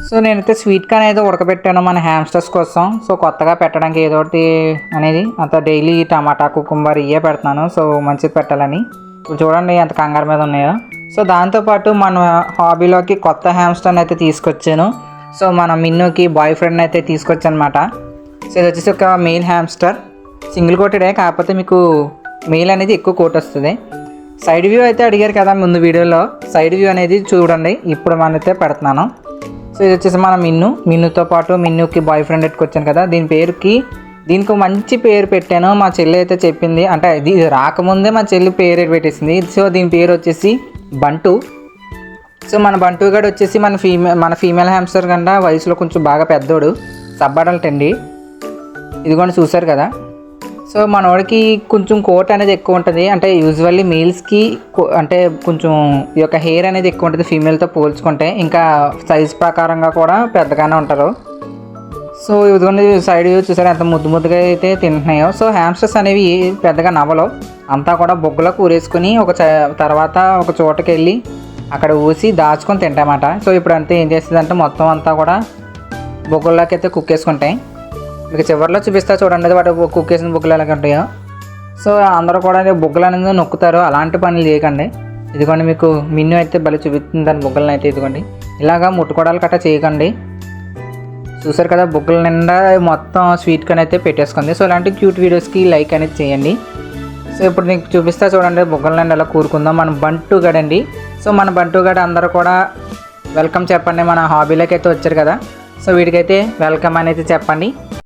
So నేనైతే sweet corn అయితే ఉడకబెట్టాను మన హ్యామ్స్టర్స్ కోసం. సో కొత్తగా పెట్టడానికి ఏదో ఒకటి అనేది అంత డైలీ టమాటా కుకుంబర్ ఇవే పెడుతున్నాను. సో మంచిది పెట్టాలని. ఇప్పుడు చూడండి ఎంత కంగారు మీద ఉన్నాయో. సో దాంతోపాటు మన హాబీలోకి కొత్త హ్యామ్స్టర్ని అయితే తీసుకొచ్చాను. సో మన మిన్నుకి బాయ్ ఫ్రెండ్ అయితే తీసుకొచ్చాను అనమాట. సో ఇది వచ్చేసి ఒక మెయిల్ హ్యామ్స్టర్, సింగిల్ కోటెడే, కాకపోతే మీకు మెయిల్ అనేది ఎక్కువ కోట్ వస్తుంది. సైడ్ వ్యూ అయితే అడిగారు కదా ముందు వీడియోలో, సైడ్ వ్యూ అనేది చూడండి ఇప్పుడు మనైతే పెడుతున్నాను. సో ఇది వచ్చేసి మన మిన్నుతో పాటు మిన్నుకి బాయ్ ఫ్రెండ్ ఎట్టుకొచ్చాను కదా, దీనికి మంచి పేరు పెట్టాను. మా చెల్లి అయితే చెప్పింది, అంటే ఇది రాకముందే మా చెల్లి పేరు పెట్టేసింది. సో దీని పేరు వచ్చేసి బంటు. సో మన బంటు గడు వచ్చేసి మన ఫీమేల్ హ్యామ్స్టర్ కన్నా వయసులో కొంచెం బాగా పెద్దోడు, సబ్బడల్ట్ అండి. ఇదిగోండి చూసారు కదా. సో మనోడికి కొంచెం కోట్ అనేది ఎక్కువ ఉంటుంది, అంటే యూజువల్లీ మేల్స్కి అంటే కొంచెం ఈ యొక్క హెయిర్ అనేది ఎక్కువ ఉంటుంది ఫీమేల్తో పోల్చుకుంటే, ఇంకా సైజ్ ప్రకారంగా కూడా పెద్దగానే ఉంటారు. సో ఇదిగోండి సైడ్ వ్యూ చూసారు ఎంత ముద్దుగా అయితే తింటున్నాయో. సో హ్యామ్స్టర్స్ అనేవి పెద్దగా నవ్వలో, అంతా కూడా బొగ్గులో కూరేసుకుని తర్వాత ఒక చోటకి వెళ్ళి అక్కడ ఊసి దాచుకొని తింటామన్నమాట. సో ఇప్పుడు అంతే ఏం చేస్తుందంటే మొత్తం అంతా కూడా బొగ్గుల్లోకి అయితే కుక్ వేసుకుంటాయి. మీకు చివరిలో చూపిస్తా చూడండి వాటి కుక్ వేసిన బొగ్గులు ఎలాగ ఉంటాయో. సో అందరూ కూడా బొగ్గులు అనేది నొక్కుతారు, అలాంటి పనులు చేయకండి. ఇదిగోండి మీకు మిన్ను అయితే భలే చూపిస్తుంది దాని బొగ్గులను అయితే. ఇదిగోండి ఇలాగా ముట్టుకోవడాలు గట్రా చేయకండి. చూసారు కదా బొగ్గుల నిండా మొత్తం స్వీట్ కార్న్ అయితే పెట్టేసుకుంది. సో ఇలాంటి క్యూట్ వీడియోస్కి లైక్ అనేది చేయండి. సో ఇప్పుడు నీకు చూపిస్తా చూడండి బొగ్గుల నిండా ఎలా కూరుకుందాం మన బంటు గడండి. సో మన బంటు గడ అందరూ కూడా వెల్కమ్ చెప్పండి, మన హాబీలోకి అయితే వచ్చారు కదా. సో వీడికైతే వెల్కమ్ అనేది చెప్పండి.